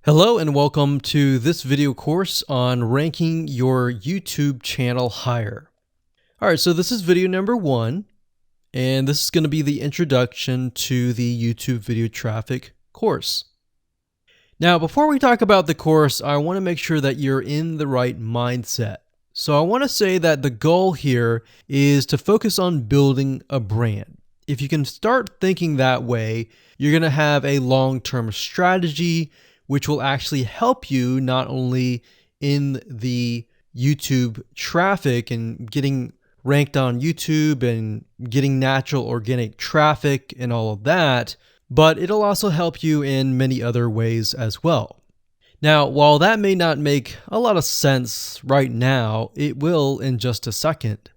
Hello and welcome to this video course on ranking your YouTube channel higher. All right, so this is video number 1, and this is going to be the introduction to the YouTube video traffic course. Now, before we talk about the course, I want to make sure that you're in the right mindset. So I want to say that the goal here is to focus on building a brand. If you can start thinking that way, you're going to have a long-term strategy which will actually help you not only in the YouTube traffic and getting ranked on YouTube and getting natural organic traffic and all of that, but it'll also help you in many other ways as well. Now, while that may not make a lot of sense right now, it will in just a second.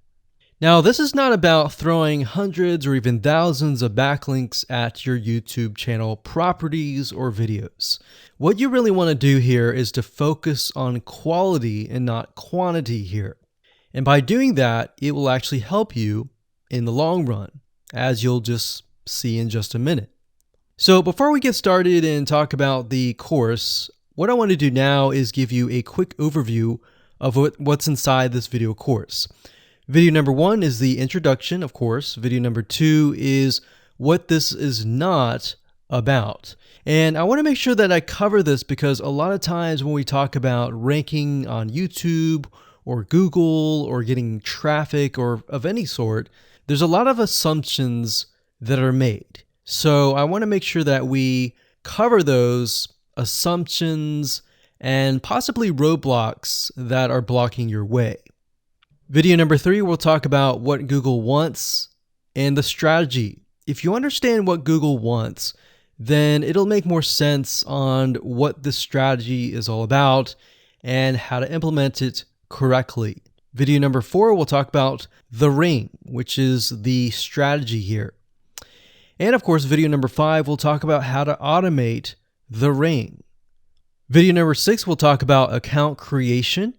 Now, this is not about throwing hundreds or even thousands of backlinks at your YouTube channel properties or videos. What you really want to do here is to focus on quality and not quantity here. And by doing that, it will actually help you in the long run, as you'll just see in just a minute. So before we get started and talk about the course, what I want to do now is give you a quick overview of what's inside this video course. Video number 1 is the introduction, of course. Video number 2 is what this is not about. And I want to make sure that I cover this because a lot of times when we talk about ranking on YouTube or Google or getting traffic or of any sort, there's a lot of assumptions that are made. So I want to make sure that we cover those assumptions and possibly roadblocks that are blocking your way. Video number 3, we'll talk about what Google wants and the strategy. If you understand what Google wants, then it'll make more sense on what the strategy is all about and how to implement it correctly. Video number 4, we'll talk about the ring, which is the strategy here. And of course, video number 5, we'll talk about how to automate the ring. Video number 6, we'll talk about account creation.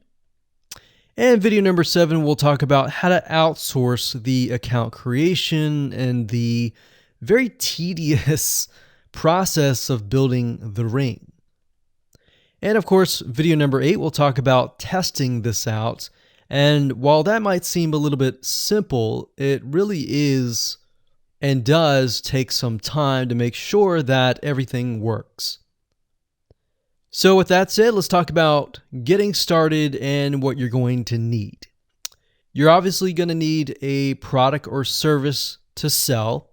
And video number 7, we'll talk about how to outsource the account creation and the very tedious process of building the ring. And of course, video number 8, we'll talk about testing this out. And while that might seem a little bit simple, it really is and does take some time to make sure that everything works. So with that said, let's talk about getting started and what you're going to need. You're obviously going to need a product or service to sell.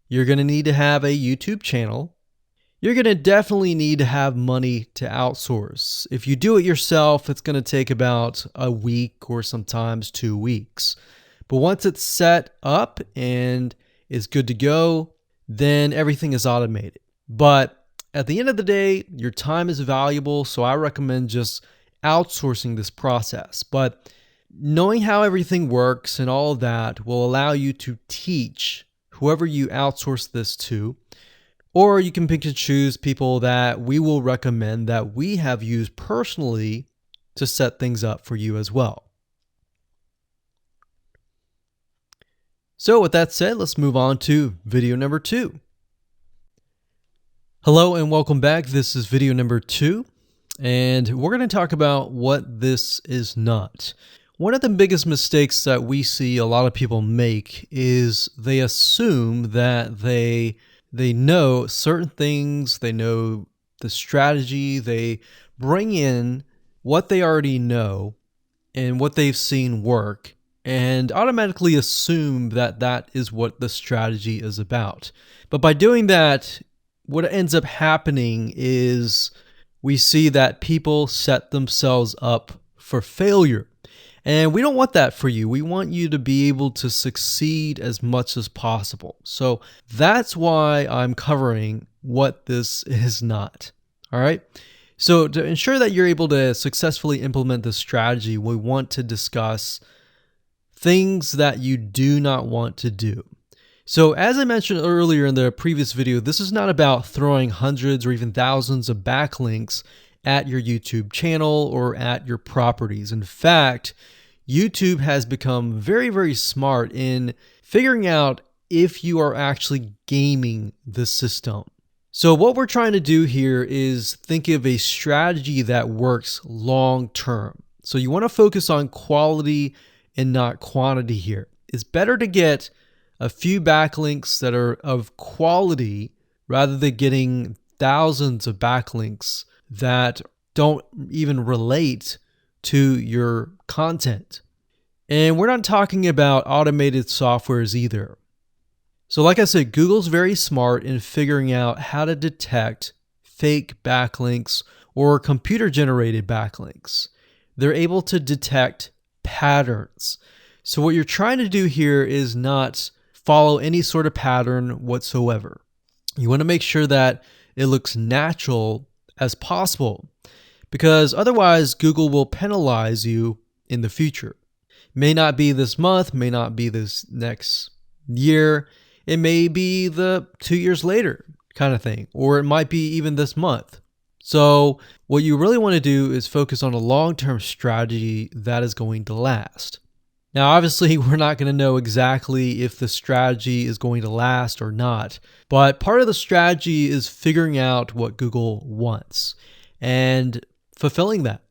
You're going to need to have a YouTube channel. You're going to definitely need to have money to outsource. If you do it yourself, it's going to take about a week or sometimes 2 weeks. But once it's set up and is good to go, then everything is automated. But at the end of the day, your time is valuable, so I recommend just outsourcing this process. But knowing how everything works and all of that will allow you to teach whoever you outsource this to, or you can pick and choose people that we will recommend that we have used personally to set things up for you as well. So with that said, let's move on to video number 2. Hello and welcome back. This is video number 2, and we're going to talk about what this is not. One of the biggest mistakes that we see a lot of people make is they assume that they know certain things, they know the strategy, they bring in what they already know and what they've seen work, and automatically assume that that is what the strategy is about. But by doing that, what ends up happening is we see that people set themselves up for failure. And we don't want that for you. We want you to be able to succeed as much as possible. So that's why I'm covering what this is not. All right. So to ensure that you're able to successfully implement this strategy, we want to discuss things that you do not want to do. So as I mentioned earlier in the previous video, this is not about throwing hundreds or even thousands of backlinks at your YouTube channel or at your properties. In fact, YouTube has become very, very smart in figuring out if you are actually gaming the system. So what we're trying to do here is think of a strategy that works long term. So you want to focus on quality and not quantity here. It's better to get a few backlinks that are of quality rather than getting thousands of backlinks that don't even relate to your content. And we're not talking about automated softwares either. So like I said, Google's very smart in figuring out how to detect fake backlinks or computer-generated backlinks. They're able to detect patterns. So what you're trying to do here is not follow any sort of pattern whatsoever. You want to make sure that it looks natural as possible, because otherwise Google will penalize you in the future. May not be this month, may not be this next year. It may be the 2 years later kind of thing, or it might be even this month. So what you really want to do is focus on a long-term strategy that is going to last. Now, obviously, we're not going to know exactly if the strategy is going to last or not, but part of the strategy is figuring out what Google wants and fulfilling that.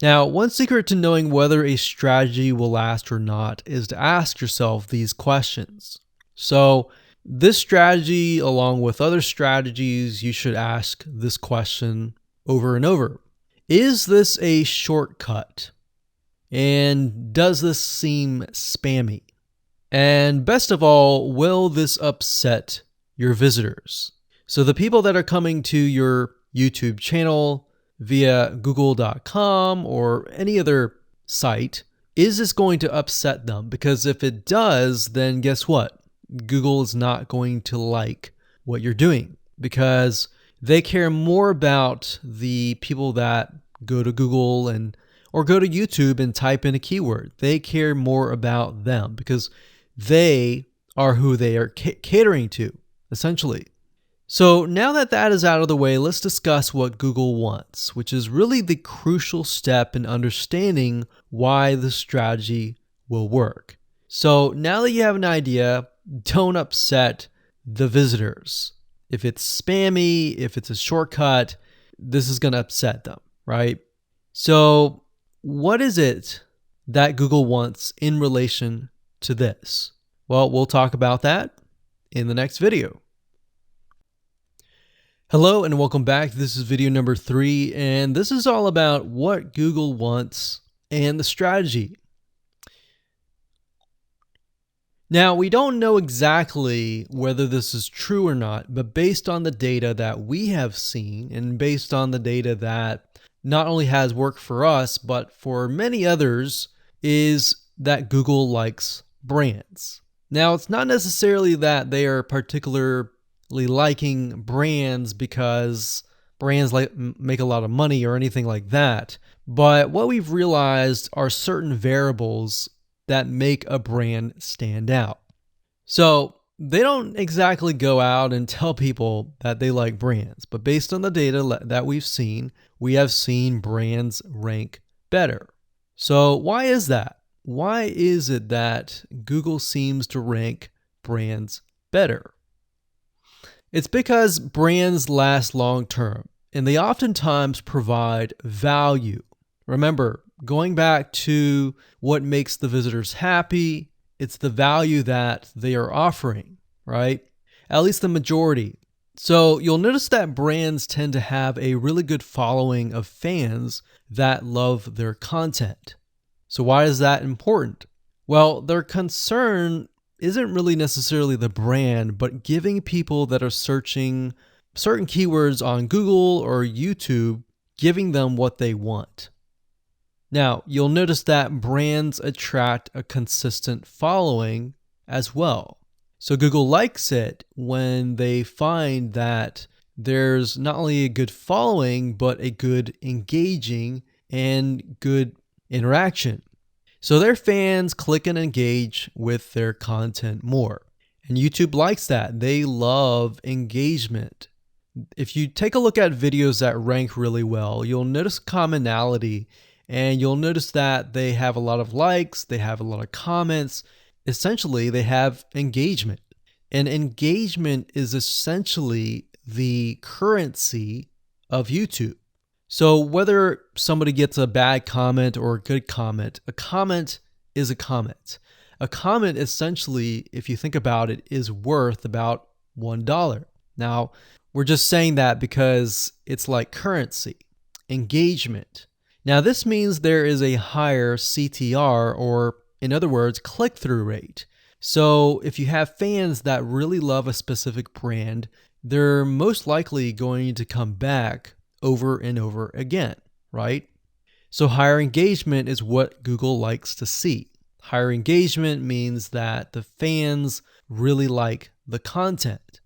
Now, one secret to knowing whether a strategy will last or not is to ask yourself these questions. So this strategy, along with other strategies, you should ask this question over and over. Is this a shortcut? And does this seem spammy? And best of all, will this upset your visitors? So the people that are coming to your YouTube channel via google.com or any other site, is this going to upset them? Because if it does, then guess what? Google is not going to like what you're doing, because they care more about the people that go to Google or go to YouTube and type in a keyword. They care more about them because they are who they are catering to, essentially. So now that that is out of the way, let's discuss what Google wants, which is really the crucial step in understanding why the strategy will work. So now that you have an idea, don't upset the visitors. If it's spammy, if it's a shortcut, this is going to upset them, right? So what is it that Google wants in relation to this? Well, we'll talk about that in the next video. Hello and welcome back. This is video number 3, and this is all about what Google wants and the strategy. Now, we don't know exactly whether this is true or not, but based on the data that we have seen and based on the data that not only has worked for us, but for many others, is that Google likes brands. Now, it's not necessarily that they are particularly liking brands because brands make a lot of money or anything like that. But what we've realized are certain variables that make a brand stand out. So they don't exactly go out and tell people that they like brands, but based on the data that we've seen, we have seen brands rank better. So why is that? Why is it that Google seems to rank brands better? It's because brands last long term, and they oftentimes provide value. Remember, going back to what makes the visitors happy, it's the value that they are offering, right? At least the majority. So you'll notice that brands tend to have a really good following of fans that love their content. So why is that important? Well, their concern isn't really necessarily the brand, but giving people that are searching certain keywords on Google or YouTube, giving them what they want. Now, you'll notice that brands attract a consistent following as well. So Google likes it when they find that there's not only a good following, but a good engaging and good interaction. So their fans click and engage with their content more. And YouTube likes that. They love engagement. If you take a look at videos that rank really well, you'll notice commonality, and you'll notice that they have a lot of likes, they have a lot of comments. Essentially, they have engagement. And engagement is essentially the currency of YouTube. So whether somebody gets a bad comment or a good comment, a comment is a comment. A comment essentially, if you think about it, is worth about $1. Now, we're just saying that because it's like currency, engagement. Now, this means there is a higher CTR, or in other words, click-through rate. So if you have fans that really love a specific brand, they're most likely going to come back over and over again, right? So higher engagement is what Google likes to see. Higher engagement means that the fans really like the content.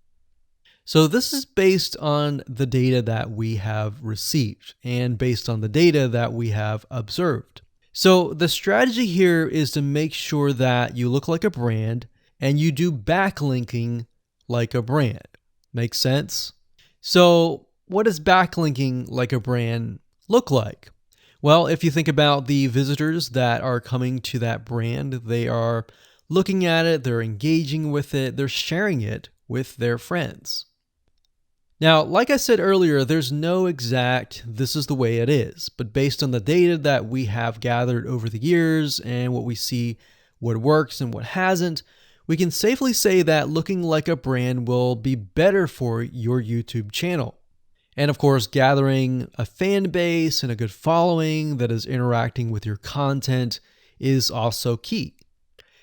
So this is based on the data that we have received and based on the data that we have observed. So the strategy here is to make sure that you look like a brand and you do backlinking like a brand. Make sense? So what does backlinking like a brand look like? Well, if you think about the visitors that are coming to that brand, they are looking at it, they're engaging with it, they're sharing it with their friends. Now, like I said earlier, there's no exact this is the way it is, but based on the data that we have gathered over the years and what we see what works and what hasn't, we can safely say that looking like a brand will be better for your YouTube channel. And of course, gathering a fan base and a good following that is interacting with your content is also key.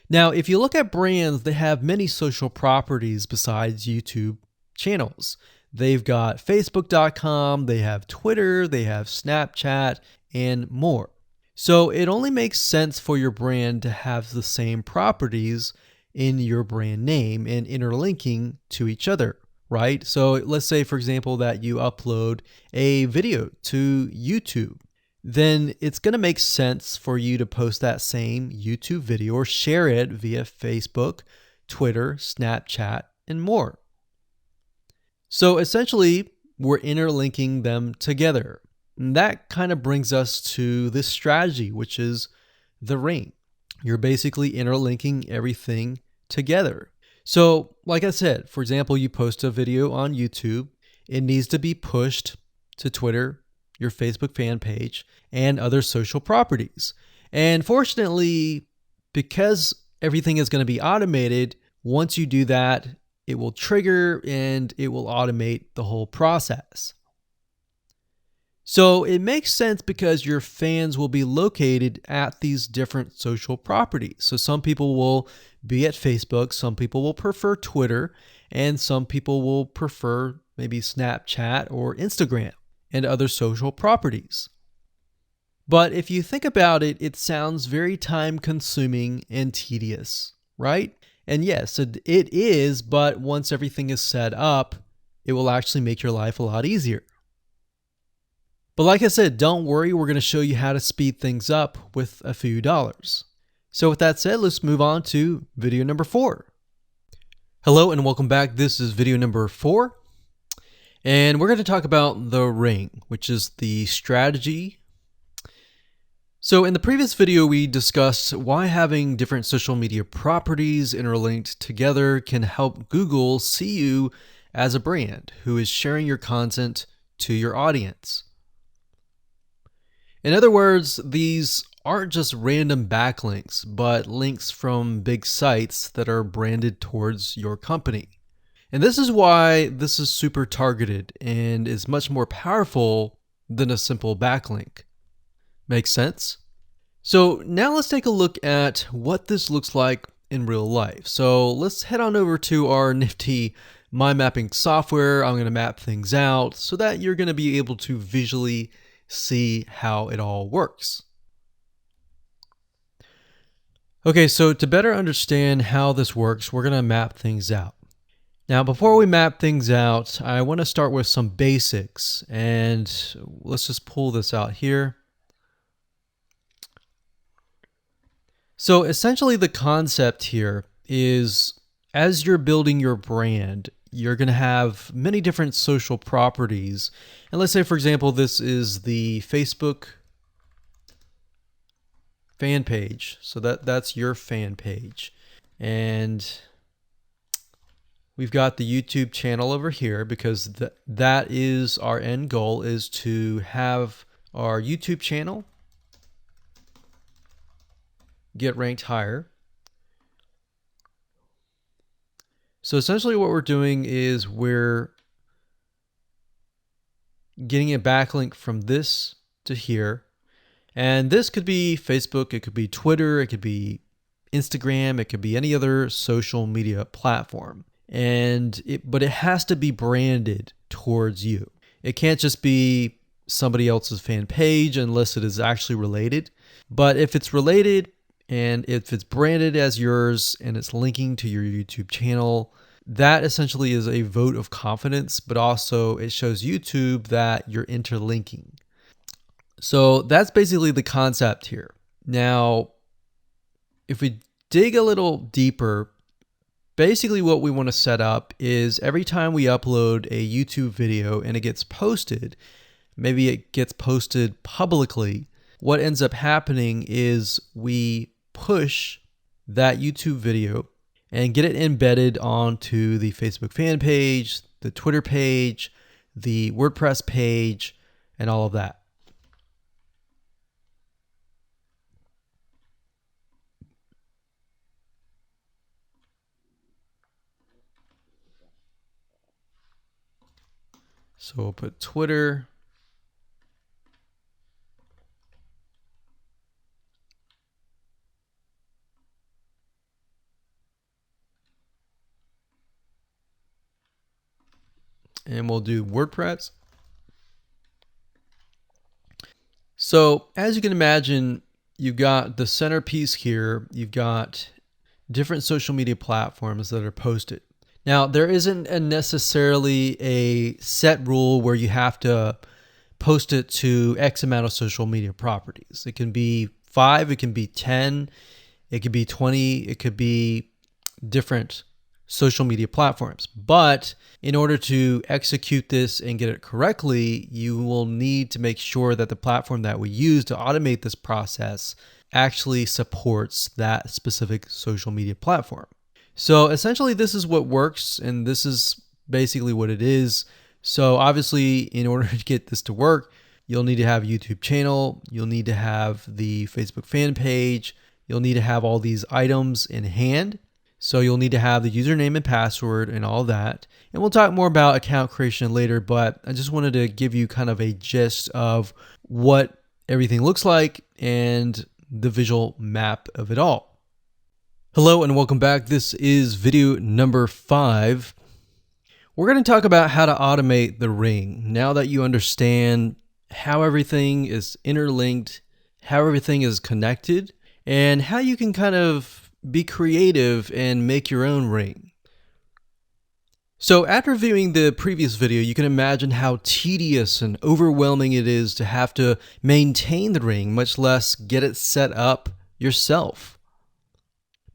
Now, if you look at brands, they have many social properties besides YouTube channels. They've got Facebook.com, they have Twitter, they have Snapchat, and more. So it only makes sense for your brand to have the same properties in your brand name and interlinking to each other, right? So let's say, for example, that you upload a video to YouTube. Then it's going to make sense for you to post that same YouTube video or share it via Facebook, Twitter, Snapchat, and more. So essentially, we're interlinking them together. And that kind of brings us to this strategy, which is the ring. You're basically interlinking everything together. So like I said, for example, you post a video on YouTube, it needs to be pushed to Twitter, your Facebook fan page, and other social properties. And fortunately, because everything is going to be automated, once you do that, it will trigger and it will automate the whole process. So it makes sense because your fans will be located at these different social properties. So some people will be at Facebook, some people will prefer Twitter, and some people will prefer maybe Snapchat or Instagram and other social properties. But if you think about it, it sounds very time consuming and tedious, right? And yes, it is, but once everything is set up, it will actually make your life a lot easier. But like I said, don't worry, we're going to show you how to speed things up with a few dollars. So with that said, let's move on to video number 4. Hello and welcome back. This is video number 4. And we're going to talk about the ring, which is the strategy. So in the previous video, we discussed why having different social media properties interlinked together can help Google see you as a brand who is sharing your content to your audience. In other words, these aren't just random backlinks, but links from big sites that are branded towards your company. And this is why this is super targeted and is much more powerful than a simple backlink. Make sense? So now let's take a look at what this looks like in real life. So let's head on over to our nifty mind mapping software. I'm going to map things out so that you're going to be able to visually see how it all works. Okay, so to better understand how this works, we're going to map things out. Now, before we map things out, I want to start with some basics, and let's just pull this out here. So essentially the concept here is as you're building your brand, you're going to have many different social properties. And let's say, for example, this is the Facebook fan page. So that's your fan page. And We've got the YouTube channel over here because that is our end goal, is to have our YouTube channel get ranked higher. So essentially what we're doing is we're getting a backlink from this to here. And this could be Facebook, it could be Twitter, it could be Instagram, it could be any other social media platform. But it has to be branded towards you. It can't just be somebody else's fan page unless it is actually related. But if it's related and if it's branded as yours and it's linking to your YouTube channel, that essentially is a vote of confidence, but also it shows YouTube that you're interlinking. So that's basically the concept here. Now, if we dig a little deeper, basically what we want to set up is every time we upload a YouTube video and it gets posted, maybe it gets posted publicly, what ends up happening is we push that YouTube video and get it embedded onto the Facebook fan page, the Twitter page, the WordPress page, and all of that. So we'll put Twitter. And we'll do WordPress. So as you can imagine, you've got the centerpiece here. You've got different social media platforms that are posted. Now, there isn't necessarily a set rule where you have to post it to X amount of social media properties. It can be 5, it can be 10, it could be 20, it could be different social media platforms. But in order to execute this and get it correctly, you will need to make sure that the platform that we use to automate this process actually supports that specific social media platform. So essentially this is what works, and this is basically what it is. So obviously in order to get this to work, you'll need to have a YouTube channel, you'll need to have the Facebook fan page, you'll need to have all these items in hand. So you'll need to have the username and password and all that. And we'll talk more about account creation later, but I just wanted to give you kind of a gist of what everything looks like and the visual map of it all. Hello and welcome back. This is video number 5. We're going to talk about how to automate the ring. Now that you understand how everything is interlinked, how everything is connected, and how you can kind of be creative and make your own ring. So after viewing the previous video, you can imagine how tedious and overwhelming it is to have to maintain the ring, much less get it set up yourself.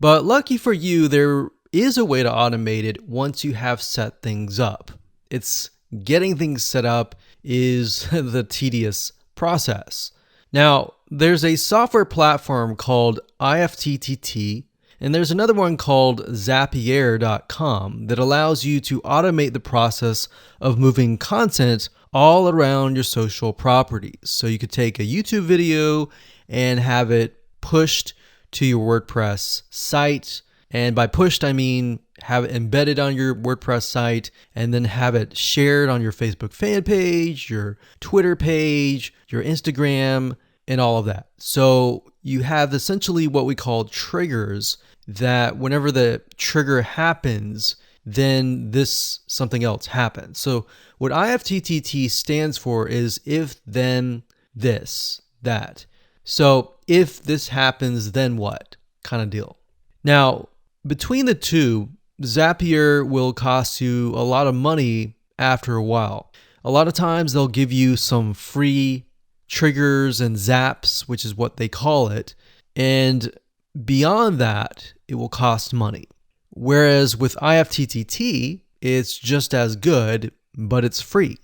But lucky for you, there is a way to automate it once you have set things up. It's getting things set up is the tedious process. Now, there's a software platform called IFTTT, and there's another one called Zapier.com that allows you to automate the process of moving content all around your social properties. So you could take a YouTube video and have it pushed to your WordPress site. And by pushed, I mean have it embedded on your WordPress site and then have it shared on your Facebook fan page, your Twitter page, your Instagram, and all of that. So you have essentially what we call triggers that whenever the trigger happens, then something else happens. So what IFTTT stands for is if, then, this, that. So if this happens, then what kind of deal. Now, between the two, Zapier will cost you a lot of money after a while. A lot of times they'll give you some free triggers and zaps, which is what they call it. And beyond that, it will cost money. Whereas with IFTTT, it's just as good, but it's free.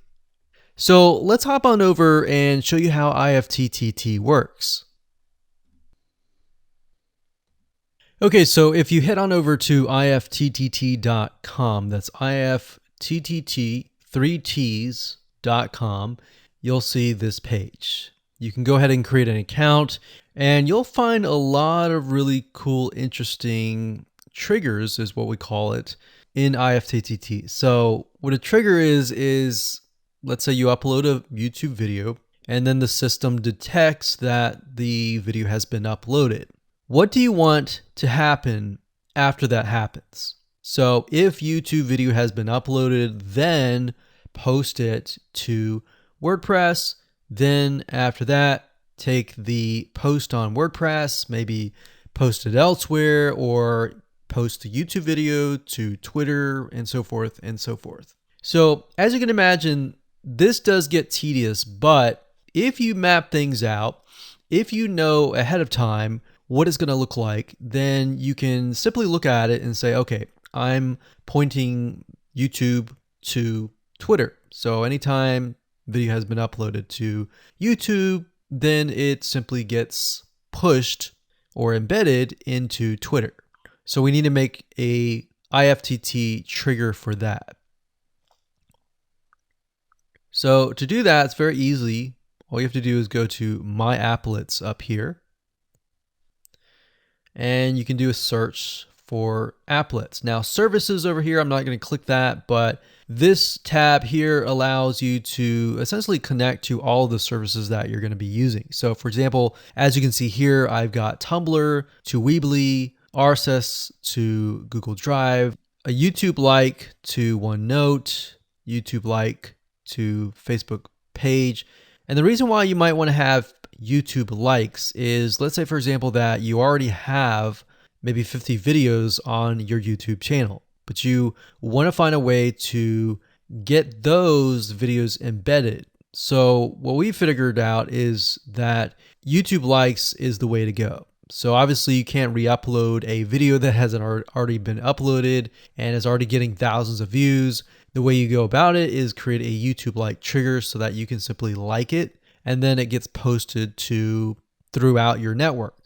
So let's hop on over and show you how IFTTT works. Okay, so if you head on over to ifttt.com, that's ifttt, 3ts.com, you'll see this page. You can go ahead and create an account, and you'll find a lot of really cool, interesting triggers, is what we call it, in ifttt. So what a trigger is let's say you upload a YouTube video, and then the system detects that the video has been uploaded. What do you want to happen after that happens? So if YouTube video has been uploaded, then post it to WordPress. Then after that, take the post on WordPress, maybe post it elsewhere, or post the YouTube video to Twitter, and so forth and so forth. So as you can imagine, this does get tedious, but if you map things out, if you know ahead of time what it's going to look like, then you can simply look at it and say, okay, I'm pointing YouTube to Twitter. So anytime video has been uploaded to YouTube, then it simply gets pushed or embedded into Twitter. So we need to make a IFTTT trigger for that. So to do that, it's very easy. All you have to do is go to My Applets up here, and you can do a search for applets. Now services over here, I'm not going to click that, but this tab here allows you to essentially connect to all the services that you're going to be using. So for example, as you can see here, I've got Tumblr to Weebly, RSS to Google Drive, a YouTube like to OneNote, YouTube like to Facebook page. And the reason why you might want to have YouTube likes is, let's say for example that you already have maybe 50 videos on your YouTube channel, but you want to find a way to get those videos embedded. So what we figured out is that YouTube likes is the way to go. So obviously you can't re-upload a video that hasn't already been uploaded and is already getting thousands of views. The way you go about it is create a YouTube like trigger so that you can simply like it, and then it gets posted to throughout your network.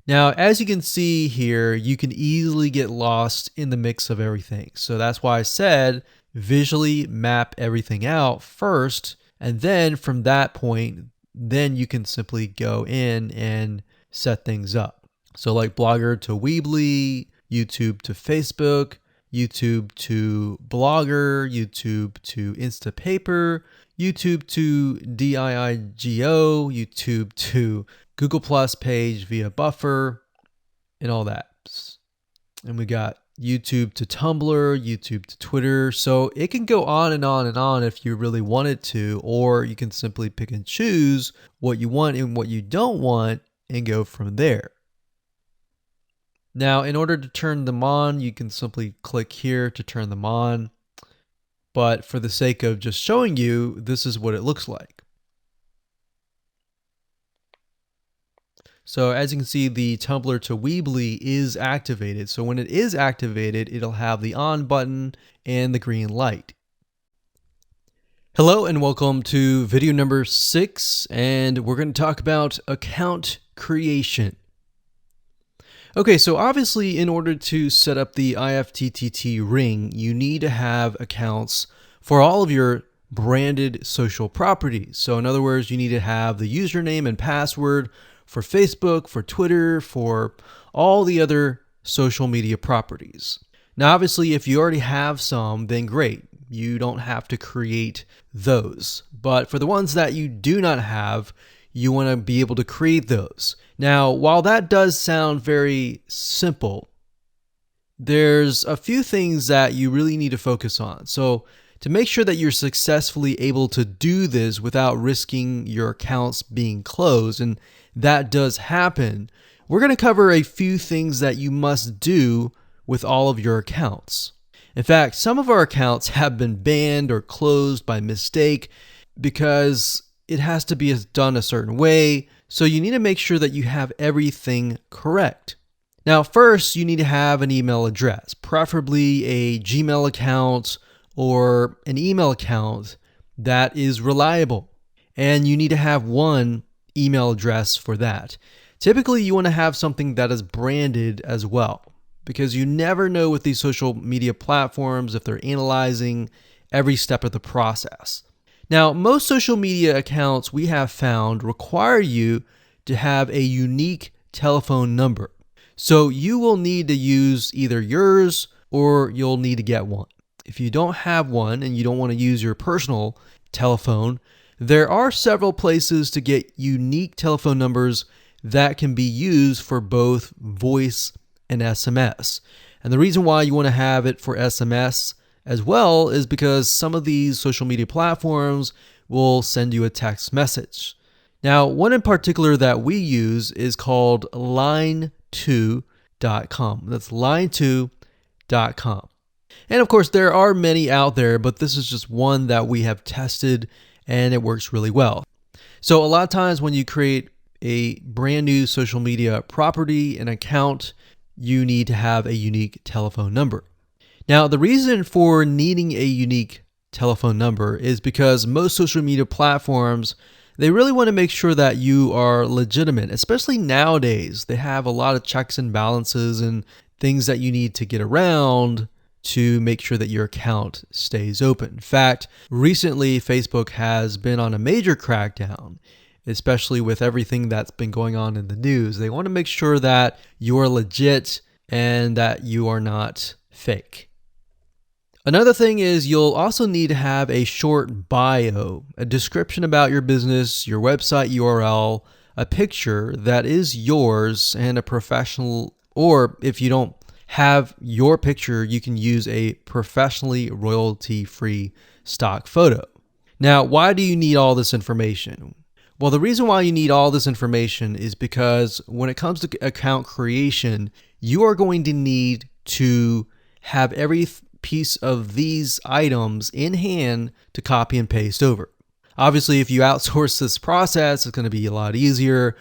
Now, as you can see here, you can easily get lost in the mix of everything. So that's why I said visually map everything out first, and then from that point, then you can simply go in and set things up. So like Blogger to Weebly, YouTube to Facebook, YouTube to Blogger, YouTube to Instapaper, YouTube to DIIGO, YouTube to Google Plus page via Buffer, and all that. And we got YouTube to Tumblr, YouTube to Twitter. So it can go on and on and on if you really wanted to, or you can simply pick and choose what you want and what you don't want and go from there. Now, in order to turn them on, you can simply click here to turn them on. But for the sake of just showing you, this is what it looks like. So as you can see, the Tumblr to Weebly is activated. So when it is activated, it'll have the on button and the green light. Hello and welcome to video number 6, and we're going to talk about account creation. Okay, so obviously in order to set up the IFTTT ring, you need to have accounts for all of your branded social properties. So in other words, you need to have the username and password for Facebook, for Twitter, for all the other social media properties. Now, obviously, if you already have some, then great. You don't have to create those. But for the ones that you do not have, you want to be able to create those. Now, while that does sound very simple, there's a few things that you really need to focus on. So to make sure that you're successfully able to do this without risking your accounts being closed, and that does happen, we're going to cover a few things that you must do with all of your accounts. In fact, some of our accounts have been banned or closed by mistake because it has to be done a certain way. So you need to make sure that you have everything correct. Now, first, you need to have an email address, preferably a Gmail account or an email account that is reliable. And you need to have one email address for that. Typically, you want to have something that is branded as well, because you never know with these social media platforms if they're analyzing every step of the process. Now, most social media accounts we have found require you to have a unique telephone number. So you will need to use either yours or you'll need to get one. If you don't have one and you don't want to use your personal telephone, there are several places to get unique telephone numbers that can be used for both voice and SMS. And the reason why you want to have it for SMS as well is because some of these social media platforms will send you a text message. Now, one in particular that we use is called line2.com. That's line2.com. And of course, there are many out there, but this is just one that we have tested and it works really well. So a lot of times when you create a brand new social media property, an account, you need to have a unique telephone number. Now, the reason for needing a unique telephone number is because most social media platforms, they really want to make sure that you are legitimate, especially nowadays. They have a lot of checks and balances and things that you need to get around to make sure that your account stays open. In fact, recently Facebook has been on a major crackdown, especially with everything that's been going on in the news. They want to make sure that you are legit and that you are not fake. Another thing is you'll also need to have a short bio, a description about your business, your website URL, a picture that is yours, and a professional, or if you don't have your picture, you can use a professionally royalty-free stock photo. Now, why do you need all this information? Well, the reason why you need all this information is because when it comes to account creation, you are going to need to have every piece of these items in hand to copy and paste over. Obviously, if you outsource this process, it's going to be a lot easier.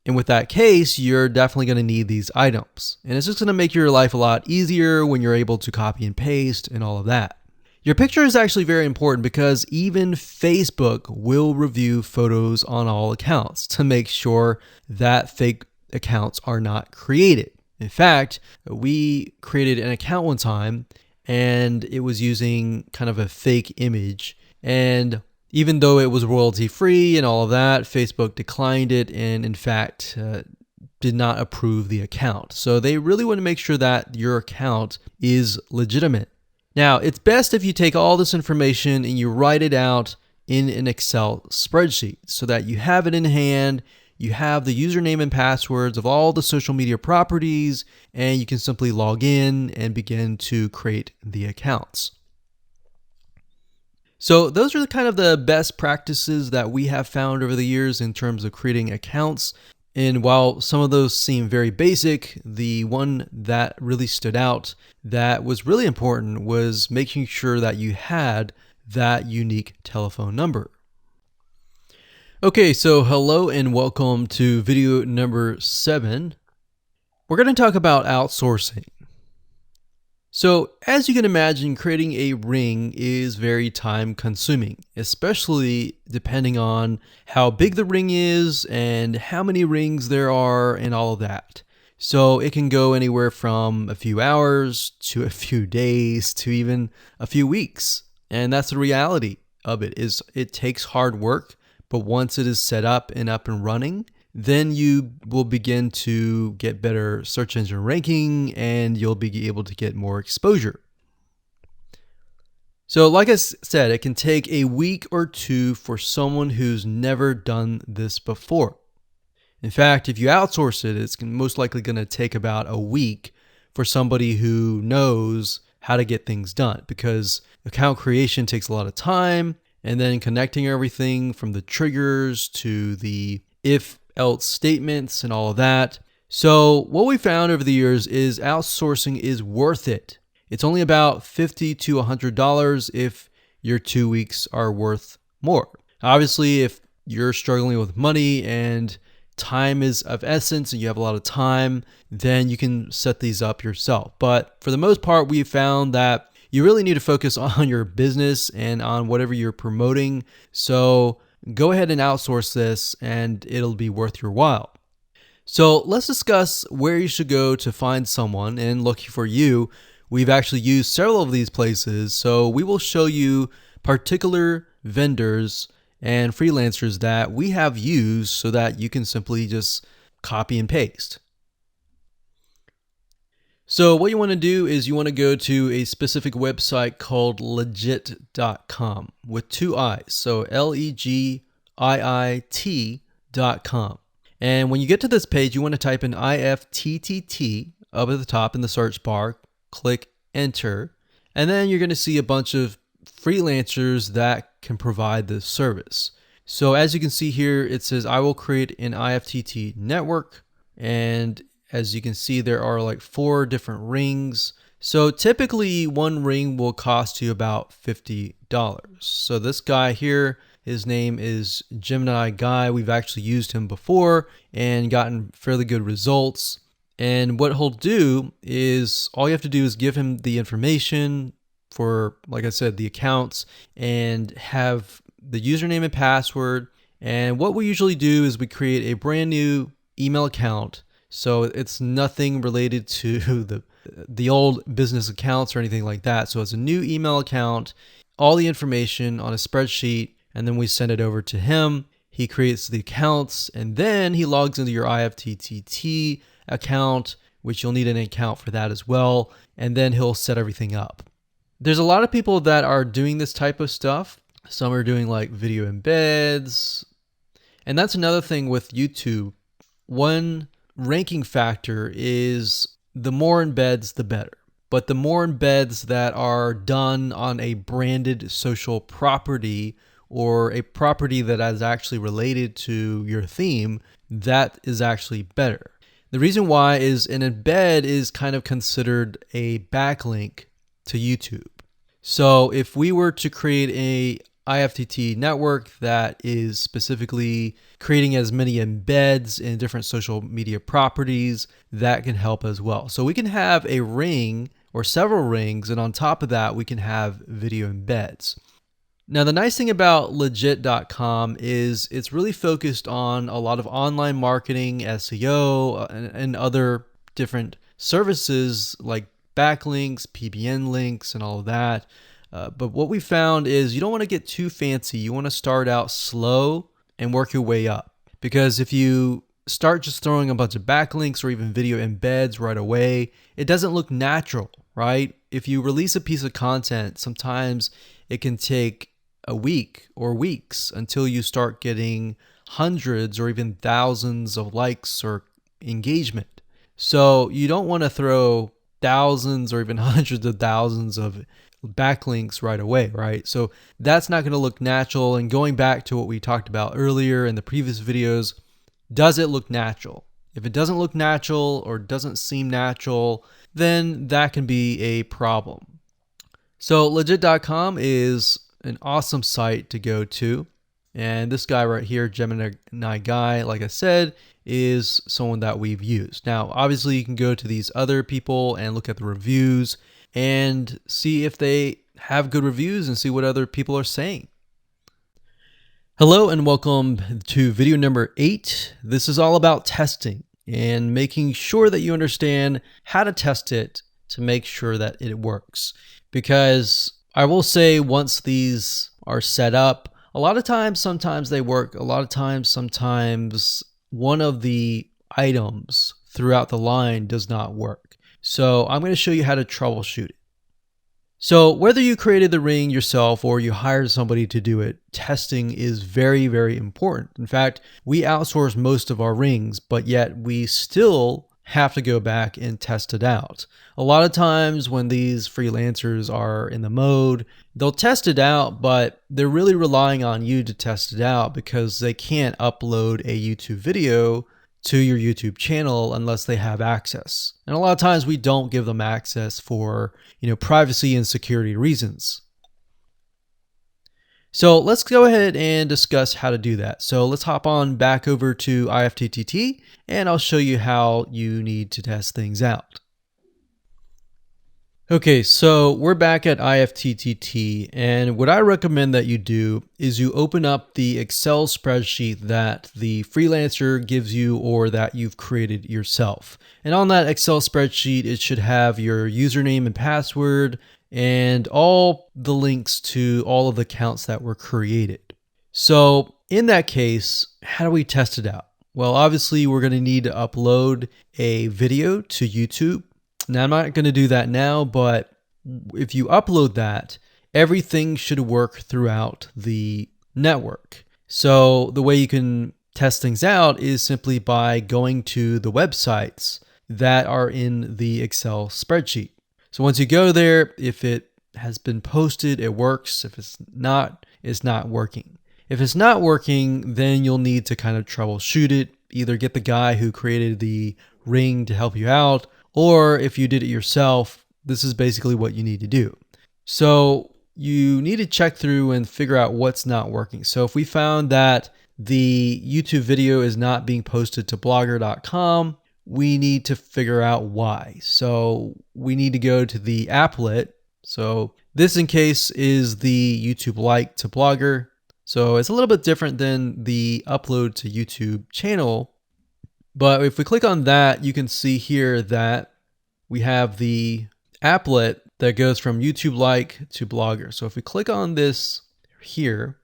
And with that case, you're definitely going to need these items. And it's just going to make your life a lot easier when you're able to copy and paste and all of that. Your picture is actually very important because even Facebook will review photos on all accounts to make sure that fake accounts are not created. In fact, we created an account one time and it was using kind of a fake image. And even though it was royalty free and all of that, Facebook declined it and in fact did not approve the account. So they really want to make sure that your account is legitimate. Now, it's best if you take all this information and you write it out in an Excel spreadsheet so that you have it in hand, you have the username and passwords of all the social media properties, and you can simply log in and begin to create the accounts. So those are kind of the best practices that we have found over the years in terms of creating accounts. And while some of those seem very basic, the one that really stood out that was really important was making sure that you had that unique telephone number. Okay, so hello and welcome to video number 7. We're going to talk about outsourcing. So as you can imagine, creating a ring is very time consuming, especially depending on how big the ring is and how many rings there are and all of that. So it can go anywhere from a few hours to a few days to even a few weeks. And that's the reality of it, is it takes hard work, but once it is set up and running, then you will begin to get better search engine ranking and you'll be able to get more exposure. So like I said, it can take a week or two for someone who's never done this before. In fact, if you outsource it, it's most likely going to take about a week for somebody who knows how to get things done, because account creation takes a lot of time, and then connecting everything from the triggers to the if else statements and all of that. So what we found over the years is outsourcing is worth it. It's only about $50 to $100 if your 2 weeks are worth more. Obviously, if you're struggling with money and time is of essence and you have a lot of time, then you can set these up yourself. But for the most part, we found that you really need to focus on your business and on whatever you're promoting. So go ahead and outsource this and it'll be worth your while. So let's discuss where you should go to find someone, and lucky for you, we've actually used several of these places. So we will show you particular vendors and freelancers that we have used so that you can simply just copy and paste. So what you want to do is you want to go to a specific website called legit.com with 2 I's. So LEGIIT.com. And when you get to this page, you want to type in IFTTT up at the top in the search bar, click enter, and then you're going to see a bunch of freelancers that can provide this service. So as you can see here, it says I will create an IFTTT network, and as you can see, there are like 4 different rings. So typically one ring will cost you about $50. So this guy here, his name is Gemini Guy. We've actually used him before and gotten fairly good results. And what he'll do is all you have to do is give him the information for, like I said, the accounts, and have the username and password. And what we usually do is we create a brand new email account. So it's nothing related to the old business accounts or anything like that. So it's a new email account, all the information on a spreadsheet, and then we send it over to him. He creates the accounts, and then he logs into your IFTTT account, which you'll need an account for that as well, and then he'll set everything up. There's a lot of people that are doing this type of stuff. Some are doing like video embeds, and that's another thing with YouTube. One ranking factor is the more embeds, the better. But the more embeds that are done on a branded social property or a property that is actually related to your theme, that is actually better. The reason why is an embed is kind of considered a backlink to YouTube. So if we were to create a IFTTT network that is specifically creating as many embeds in different social media properties, that can help as well. So we can have a ring or several rings, and on top of that, we can have video embeds. Now, the nice thing about legit.com is it's really focused on a lot of online marketing, SEO, and other different services like backlinks, PBN links, and all of that. But what we found is you don't want to get too fancy. You want to start out slow and work your way up. Because if you start just throwing a bunch of backlinks or even video embeds right away, it doesn't look natural, right? If you release a piece of content, sometimes it can take a week or weeks until you start getting hundreds or even thousands of likes or engagement. So you don't want to throw thousands or even hundreds of thousands of backlinks right away, right? So that's not going to look natural. And going back to what we talked about earlier in the previous videos, does it look natural? If it doesn't look natural or doesn't seem natural, then that can be a problem. So legit.com is an awesome site to go to. And this guy right here, Gemini Guy, like I said, is someone that we've used. Now, obviously you can go to these other people and look at the reviews and see if they have good reviews and see what other people are saying. Hello and welcome to video number 8. This is all about testing and making sure that you understand how to test it to make sure that it works. Because I will say once these are set up, a lot of times, sometimes they work. A lot of times, sometimes one of the items throughout the line does not work. So I'm going to show you how to troubleshoot it. So whether you created the ring yourself or you hired somebody to do it, testing is very, very important. In fact, we outsource most of our rings, but yet we still have to go back and test it out. A lot of times when these freelancers are in the mode, they'll test it out, but they're really relying on you to test it out because they can't upload a YouTube video to your YouTube channel unless they have access. And a lot of times we don't give them access for, privacy and security reasons. So let's go ahead and discuss how to do that. So let's hop on back over to IFTTT and I'll show you how you need to test things out. Okay, so we're back at IFTTT, and what I recommend that you do is you open up the Excel spreadsheet that the freelancer gives you or that you've created yourself. And on that Excel spreadsheet, it should have your username and password and all the links to all of the accounts that were created. So in that case, how do we test it out? Well, obviously we're going to need to upload a video to YouTube. Now, I'm not going to do that now, but if you upload that, everything should work throughout the network. So the way you can test things out is simply by going to the websites that are in the Excel spreadsheet. So once you go there, if it has been posted, it works. If it's not working. If it's not working, then you'll need to kind of troubleshoot it. Either get the guy who created the ring to help you out, or if you did it yourself, this is basically what you need to do. So you need to check through and figure out what's not working. So if we found that the YouTube video is not being posted to blogger.com, we need to figure out why. So we need to go to the applet. So this in case is the YouTube like to Blogger. So it's a little bit different than the upload to YouTube channel. But if we click on that, you can see here that we have the applet that goes from YouTube like to Blogger. So if we click on this here,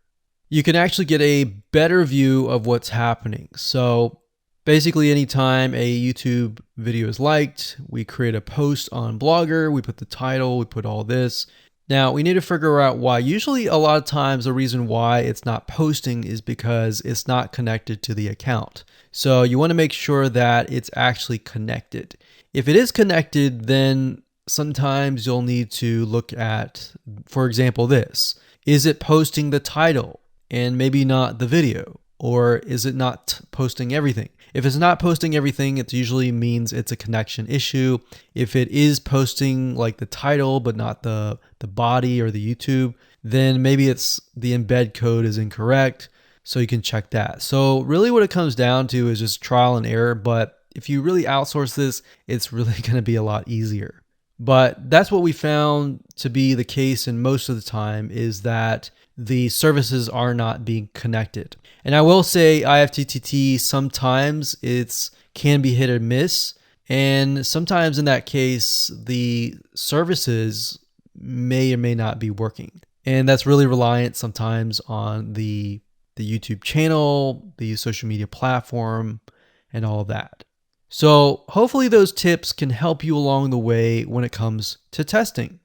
you can actually get a better view of what's happening. So basically anytime a YouTube video is liked, we create a post on Blogger, we put the title, we put all this. Now we need to figure out why. Usually a lot of times the reason why it's not posting is because it's not connected to the account. So you want to make sure that it's actually connected. If it is connected, then sometimes you'll need to look at, for example, this. Is it posting the title and maybe not the video? Or is it not posting everything? If it's not posting everything, it usually means it's a connection issue. If it is posting like the title, but not the body or the YouTube, then maybe it's the embed code is incorrect. So you can check that. So really what it comes down to is just trial and error. But if you really outsource this, it's really going to be a lot easier. But that's what we found to be the case, and most of the time is that the services are not being connected. And I will say IFTTT, sometimes it's can be hit or miss. And sometimes in that case, the services may or may not be working. And that's really reliant sometimes on the YouTube channel, the social media platform, and all of that. So hopefully those tips can help you along the way when it comes to testing.